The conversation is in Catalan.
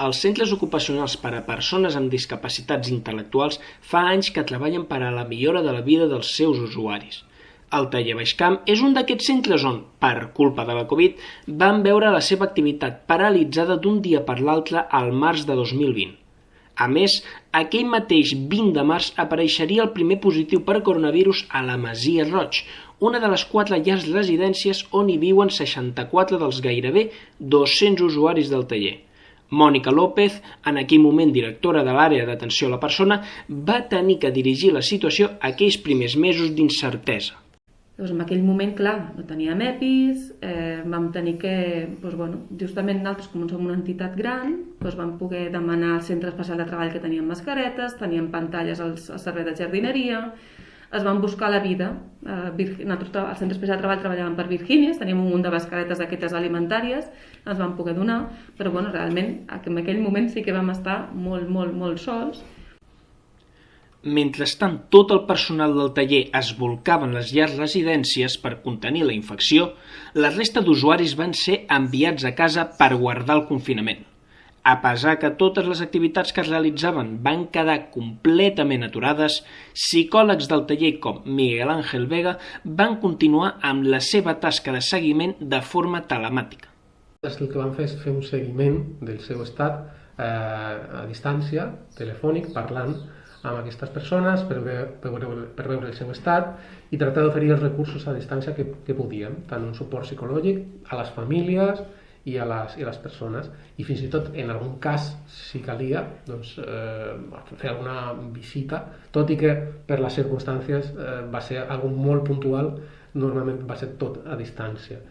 Els centres ocupacionals per a persones amb discapacitats intel·lectuals fa anys que treballen per a la millora de la vida dels seus usuaris. El taller Baixcamp és un d'aquests centres on, per culpa de la Covid, van veure la seva activitat paralitzada d'un dia per l'altre al març de 2020. A més, aquell mateix 20 de març apareixeria el primer positiu per coronavirus a la Masia Roig, una de les 4 llars residències on hi viuen 64 dels gairebé 200 usuaris del taller. Mònica López, en aquell moment directora de l'àrea d'atenció a la persona, va tenir que dirigir la situació aquells primers mesos d'incertesa. En aquell moment, clar, no teníem EPIs, vam tenir que, justament nosaltres, com som una entitat gran, vam poder demanar al Centre Especial de Treball que teníem mascaretes, teníem pantalles al servei de jardineria, es van buscar la vida. Nosaltres al Centre Especial de Treball treballàvem per Virgínies, teníem un munt de mascaretes d'aquestes alimentàries, ens van poder donar, però realment en aquell moment sí que vam estar molt sols. Mentrestant, tot el personal del taller es volcava en les llars residències per contenir la infecció, la resta d'usuaris van ser enviats a casa per guardar el confinament. A pesar que totes les activitats que es realitzaven van quedar completament aturades, psicòlegs del taller com Miguel Ángel Vega van continuar amb la seva tasca de seguiment de forma telemàtica. El que vam fer és fer un seguiment del seu estat a distància, telefònic, parlant amb aquestes persones per veure el seu estat i tractar d'oferir els recursos a distància que podíem, tant un suport psicològic a les famílies i a les persones, i fins i tot en algun cas, si calia, fer alguna visita, tot i que per les circumstàncies va ser algo molt puntual, normalment va ser tot a distància.